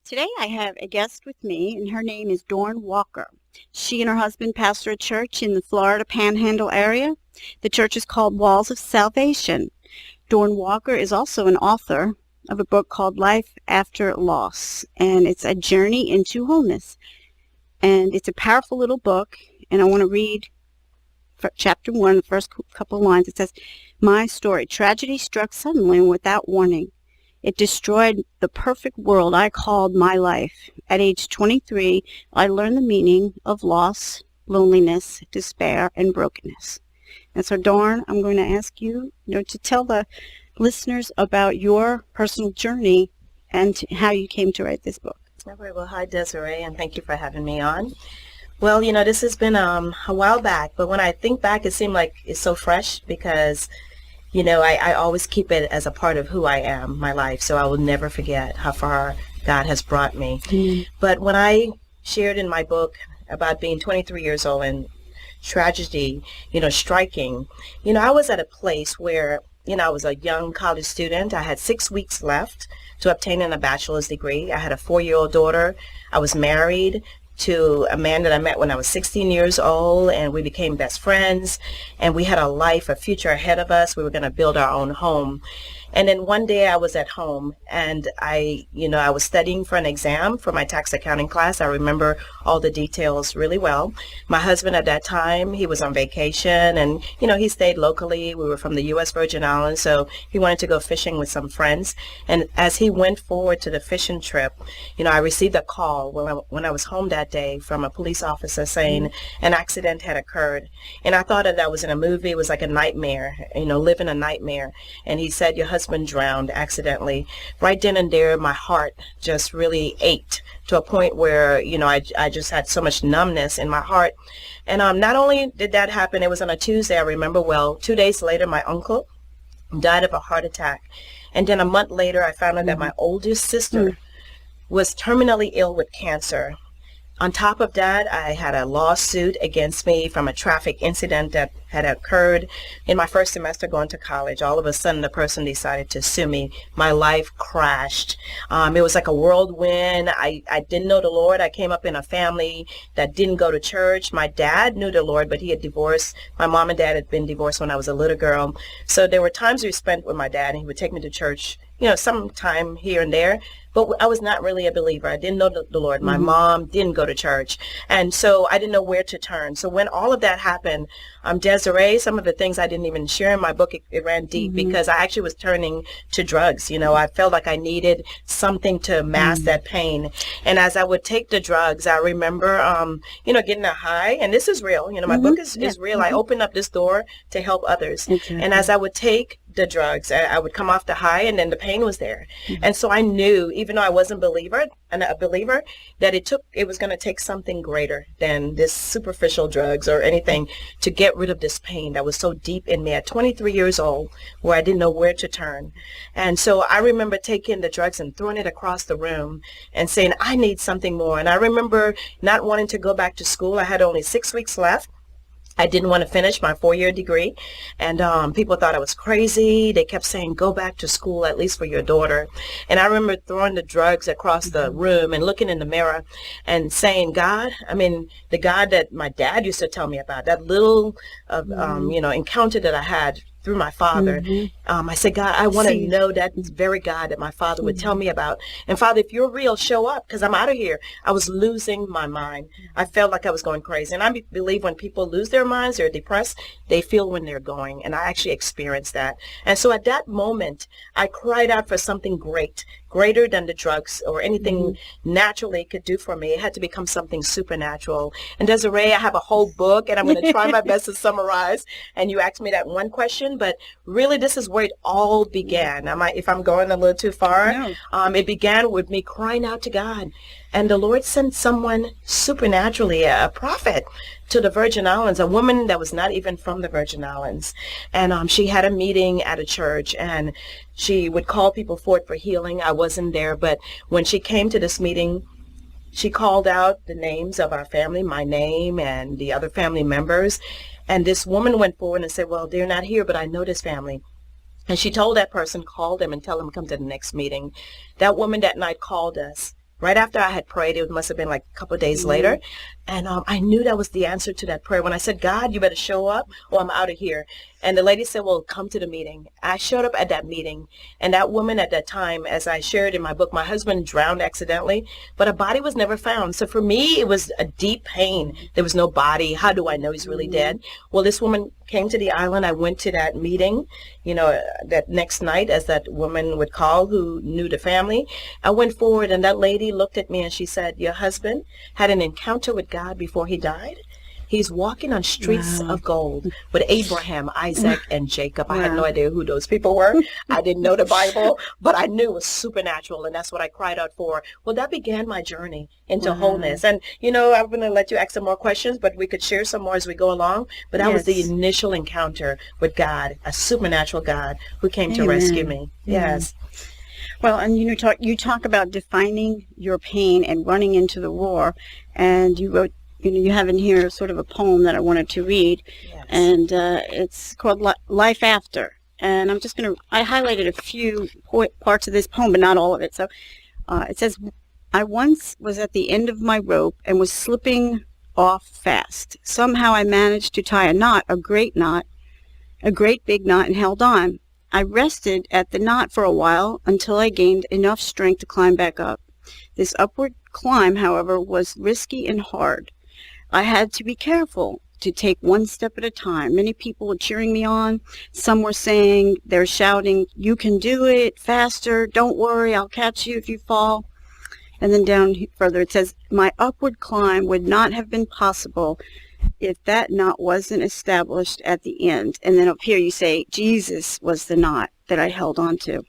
Today I have a guest with me, and her name is Dorn Walker. She and her husband pastor a church in the Florida Panhandle area. The church is called Walls of Salvation. Dorn Walker is also an author of a book called Life After Loss, and it's a journey into wholeness. And it's a powerful little book, and I want to read chapter 1, the first couple of lines. It says, "My story. Tragedy struck suddenly and without warning. It destroyed the perfect world I called my life. At age 23, I learned the meaning of loss, loneliness, despair, and brokenness." And so, Dorn, I'm going to ask you, to tell the listeners about your personal journey and how you came to write this book. All right. Well, hi, Desiree, and thank you for having me on. Well, this has been a while back, but when I think back, it seemed like it's so fresh because I always keep it as a part of who I am, my life, so I will never forget how far God has brought me. But when I shared in my book about being 23 years old and tragedy, striking, I was at a place where, I was a young college student. I had 6 weeks left to obtain a bachelor's degree. I had a 4-year-old daughter. I was married to a man that I met when I was 16 years old, and we became best friends, and we had a future ahead of us. We were going to build our own home. And then one day I was at home, and I was studying for an exam for my tax accounting class. I remember all the details really well. My husband at that time, he was on vacation, and, he stayed locally. We were from the U.S. Virgin Islands, so he wanted to go fishing with some friends. And as he went forward to the fishing trip, I received a call when I was home that day from a police officer saying an accident had occurred. And I thought that was in a movie. It was like a nightmare, living a nightmare. And he said, "Your husband drowned accidentally." Right then and there, my heart just really ached to a point where, I just had so much numbness in my heart. And not only did that happen, it was on a Tuesday, I remember well. 2 days later, my uncle died of a heart attack. And then a month later, I found out that my oldest sister was terminally ill with cancer. On top of that, I had a lawsuit against me from a traffic incident that had occurred in my first semester going to college. All of a sudden, the person decided to sue me. My life crashed. It was like a whirlwind. I didn't know the Lord. I came up in a family that didn't go to church. My dad knew the Lord, but he had divorced. My mom and dad had been divorced when I was a little girl. So there were times we spent with my dad, and he would take me to church, sometime here and there. But I was not really a believer. I didn't know the Lord. My mom didn't go to church. And so I didn't know where to turn. So when all of that happened, Desiree, some of the things I didn't even share in my book, it ran deep because I actually was turning to drugs. I felt like I needed something to mask that pain. And as I would take the drugs, I remember, getting a high. And this is real. My book is real. I opened up this door to help others. And as I would take the drugs, I would come off the high, and then the pain was there. And so I knew, even though I wasn't a believer, that it was going to take something greater than this superficial drugs or anything to get rid of this pain that was so deep in me at 23 years old, where I didn't know where to turn. And so I remember taking the drugs and throwing it across the room and saying, I need something more. And I remember not wanting to go back to school. I had only 6 weeks left. I didn't want to finish my 4-year degree, and people thought I was crazy. They kept saying, "Go back to school, at least for your daughter." And I remember throwing the drugs across the room and looking in the mirror and saying, "God," the God that my dad used to tell me about, that little encounter that I had through my father. I said, "God, I want to know that very God that my father would tell me about. And Father, if you're real, show up, because I'm out of here." I was losing my mind. I felt like I was going crazy. And I believe when people lose their minds, they're depressed, they feel when they're going. And I actually experienced that. And so at that moment, I cried out for something greater than the drugs or anything naturally could do for me. It had to become something supernatural. And Desiree, I have a whole book, and I'm going to try my best to summarize. And you asked me that one question, but really this is where it all began. If I'm going a little too far, it began with me crying out to God. And the Lord sent someone supernaturally, a prophet, to the Virgin Islands, a woman that was not even from the Virgin Islands. And she had a meeting at a church, and she would call people forth for healing. I wasn't there, but when she came to this meeting, she called out the names of our family, my name and the other family members. And this woman went forward and said, "Well, they're not here, but I know this family." And she told that person, "Call them and tell them to come to the next meeting." That woman that night called us right after I had prayed. It must have been like a couple of days later. And I knew that was the answer to that prayer. When I said, God, you better show up or I'm out of here. And the lady said, well, come to the meeting. I showed up at that meeting. And that woman at that time, as I shared in my book, my husband drowned accidentally, but a body was never found. So for me, it was a deep pain. There was no body. How do I know he's really dead? Well, this woman came to the island. I went to that meeting, that next night, as that woman would call who knew the family. I went forward and that lady looked at me and she said, your husband had an encounter with God before he died. He's walking on streets of gold with Abraham, Isaac, and Jacob. I had no idea who those people were. I didn't know the Bible, but I knew it was supernatural, and that's what I cried out for. Well, that began my journey into wholeness. And, I'm going to let you ask some more questions, but we could share some more as we go along. But that was the initial encounter with God, a supernatural God who came to rescue me. Yes. Well, and you talk about defining your pain and running into the roar, and you wrote, you have in here sort of a poem that I wanted to read, and it's called Life After. And I highlighted a few parts of this poem, but not all of it. So it says, I once was at the end of my rope and was slipping off fast. Somehow I managed to tie a great big knot, and held on. I rested at the knot for a while until I gained enough strength to climb back up. This upward climb, however, was risky and hard. I had to be careful to take one step at a time. Many people were cheering me on. Some were saying, they're shouting, you can do it, faster, don't worry, I'll catch you if you fall. And then down further it says, my upward climb would not have been possible if that knot wasn't established at the end. And then up here you say, Jesus was the knot that I held on to.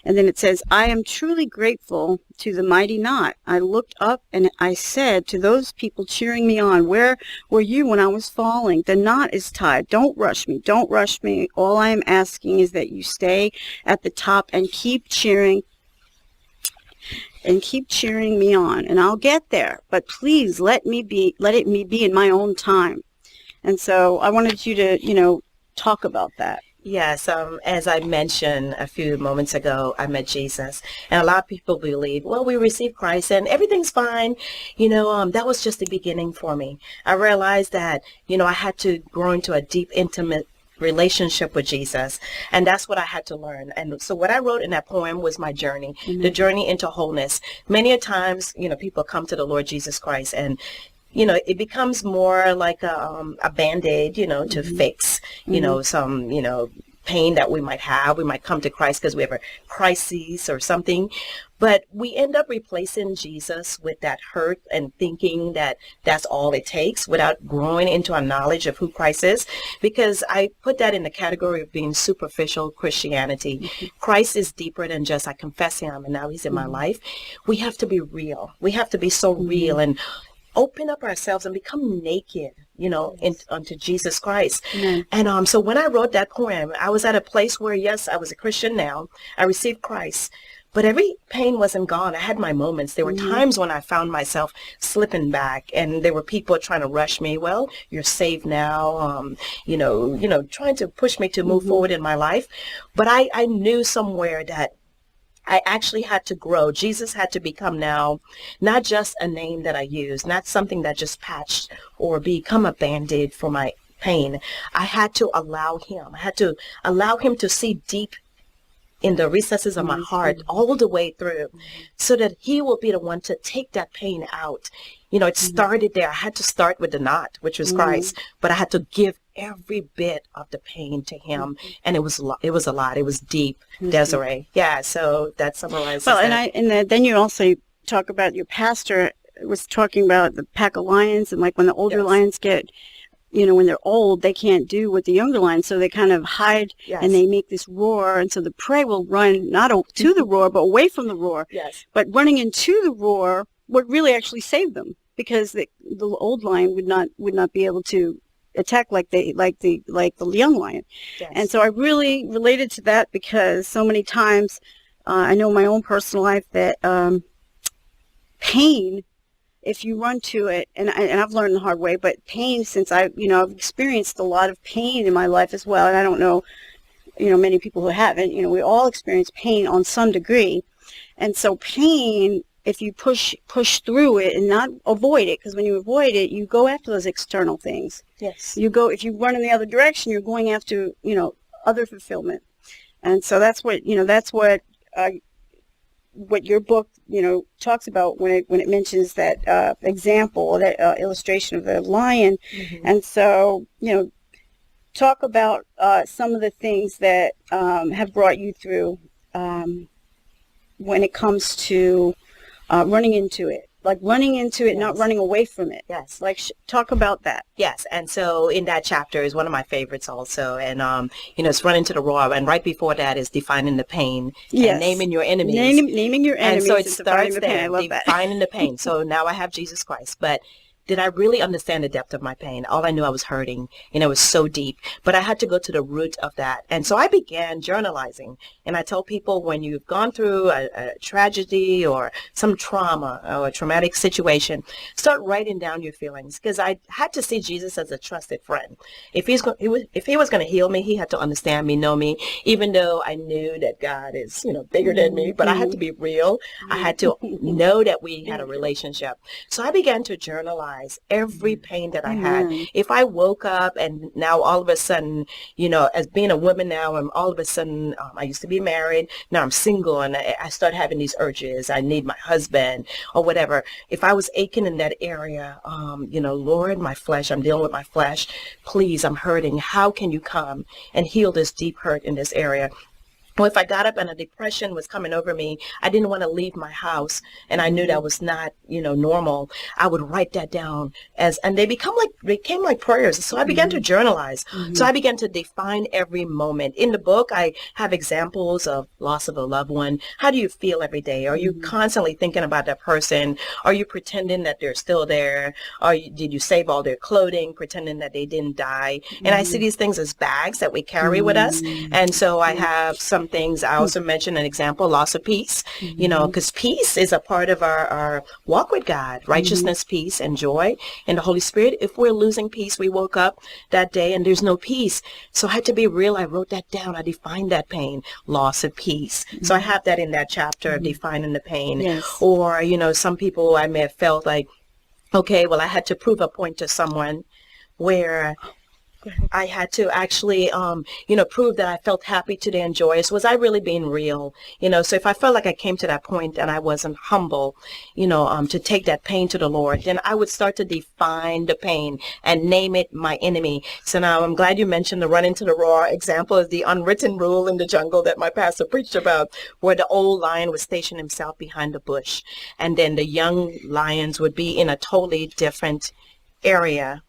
And then it says, I am truly grateful to the mighty knot. I looked up and I said to those people cheering me on, where were you when I was falling? The knot is tied. Don't rush me. Don't rush me. All I am asking is that you stay at the top and keep cheering me on, and I'll get there. But please let it be in my own time. And so I wanted you to, talk about that. Yes, as I mentioned a few moments ago, I met Jesus, and a lot of people believe, well, we received Christ and everything's fine. That was just the beginning for me. I realized that, I had to grow into a deep, intimate relationship with Jesus, and that's what I had to learn. And so what I wrote in that poem was my journey, the journey into wholeness. Many a times, people come to the Lord Jesus Christ and it becomes more like a Band-Aid, to fix, some, pain that we might have. We might come to Christ because we have a crisis or something, but we end up replacing Jesus with that hurt and thinking that that's all it takes without growing into a knowledge of who Christ is, because I put that in the category of being superficial Christianity. Christ is deeper than just I confess him and now he's in my life. We have to be real. We have to be so real and open up ourselves and become naked, unto Jesus Christ. And so when I wrote that poem, I was at a place where, yes, I was a Christian now. I received Christ, but every pain wasn't gone. I had my moments. There were times when I found myself slipping back, and there were people trying to rush me. Well, you're saved now, trying to push me to move forward in my life. But I knew somewhere that I actually had to grow. Jesus had to become now not just a name that I use, not something that just patched or become a Band-Aid for my pain. I had to allow him. I had to allow him to see deep in the recesses of my heart all the way through, so that he will be the one to take that pain out. It started there. I had to start with the knot, which was Christ, but I had to give every bit of the pain to him, and it was a lot. It was deep, Desiree. Yeah, so that summarizes. Well, that. Then you also talk about your pastor was talking about the pack of lions, and like when the older lions get, when they're old, they can't do what the younger lions, so they kind of hide and they make this roar, and so the prey will run not to the roar, but away from the roar. Yes. But running into the roar would really actually save them, because the old lion would not be able to attack like the young lion. Yes. And so I really related to that, because so many times I know in my own personal life that pain, if you run to it, and I've learned the hard way, but pain, since I've experienced a lot of pain in my life as well, and I don't know, many people who haven't, we all experience pain on some degree. And so pain if you push through it and not avoid it, because when you avoid it, you go after those external things. Yes. If you run in the other direction, you're going after, other fulfillment. And so that's what your book, talks about when it mentions that example, or that illustration of the lion. Mm-hmm. And so, talk about some of the things that have brought you through when it comes to running into it. Like running into it, Yes. not running away from it. Yes. Like, talk about that. Yes, and so in that chapter is one of my favorites also, and it's Run into the Raw, and right before that is Defining the Pain, Yes. and Naming Your Enemies. Naming your enemies. And so it defining starts the pain. there, I love that. defining the pain. So now I have Jesus Christ, but did I really understand the depth of my pain? All I knew I was hurting, and it was so deep, but I had to go to the root of that. And so I began journalizing, and I tell people, when you've gone through a tragedy or some trauma or a traumatic situation, start writing down your feelings, because I had to see Jesus as a trusted friend. If he was going to heal me, he had to understand me, know me, even though I knew that God is, bigger than me, but I had to be real. I had to know that we had a relationship. So I began to journalize every pain that I had. If I woke up and now all of a sudden, as being a woman now, and all of a sudden, I used to be married, now I'm single, and I start having these urges, I need my husband or whatever. If I was aching in that area, Lord, my flesh, I'm dealing with my flesh, please, I'm hurting. How can you come and heal this deep hurt in this area? Well, if I got up and a depression was coming over me, I didn't want to leave my house, and I knew that was not, normal. I would write that down and they became like prayers. So I began to journalize. So I began to define every moment. In the book, I have examples of loss of a loved one. How do you feel every day? Are you constantly thinking about that person? Are you pretending that they're still there? Did you save all their clothing, pretending that they didn't die? And I see these things as bags that we carry with us. And so I have some things. I also mentioned an example, loss of peace, because peace is a part of our walk with God, righteousness, peace, and joy in the Holy Spirit. If we're losing peace, we woke up that day and there's no peace. So I had to be real. I wrote that down. I defined that pain, loss of peace. So I have that in that chapter of defining the pain. Yes. Or, some people I may have felt like, okay, well, I had to prove a point to someone where I had to actually, prove that I felt happy today and joyous. Was I really being real? So if I felt like I came to that point and I wasn't humble, to take that pain to the Lord, then I would start to define the pain and name it my enemy. So now I'm glad you mentioned the Run into the Raw example is the unwritten rule in the jungle that my pastor preached about, where the old lion would station himself behind the bush. And then the young lions would be in a totally different area.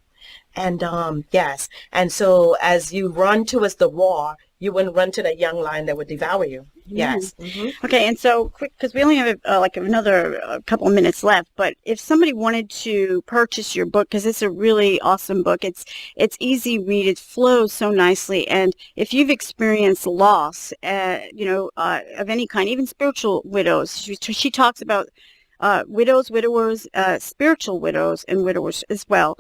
And yes, and so as you run towards the raw, you wouldn't run to that young lion that would devour you. Yes. Okay, and so quick, because we only have another couple of minutes left. But if somebody wanted to purchase your book, because it's a really awesome book, it's easy read, it flows so nicely, and if you've experienced loss, of any kind, even spiritual widows, she talks about widows, widowers, spiritual widows, and widowers as well.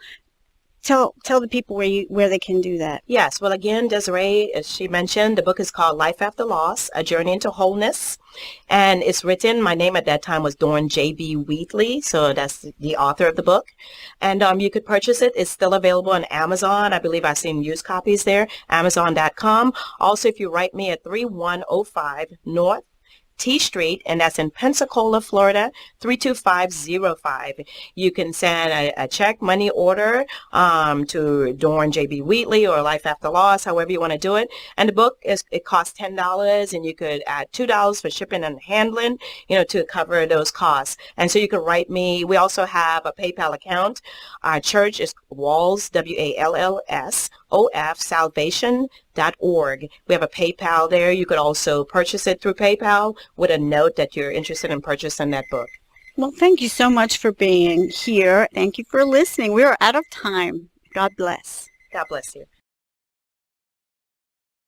Tell the people where they can do that. Yes. Well, again, Desiree, as she mentioned, the book is called Life After Loss, A Journey into Wholeness. And it's written, my name at that time was Dorn J.B. Wheatley. So that's the author of the book. And you could purchase it. It's still available on Amazon. I believe I've seen used copies there, Amazon.com. Also, if you write me at 3105 North T Street, and that's in Pensacola, Florida, 32505. You can send a check, money order to Dorn J.B. Wheatley or Life After Loss, however you want to do it. And the book, it costs $10, and you could add $2 for shipping and handling, to cover those costs. And so you can write me. We also have a PayPal account. Our church is Walls, WALLS, OF, Salvation.org. We have a PayPal there. You could also purchase it through PayPal with a note that you're interested in purchasing that book. Well, thank you so much for being here. Thank you for listening. We are out of time. God bless. God bless you.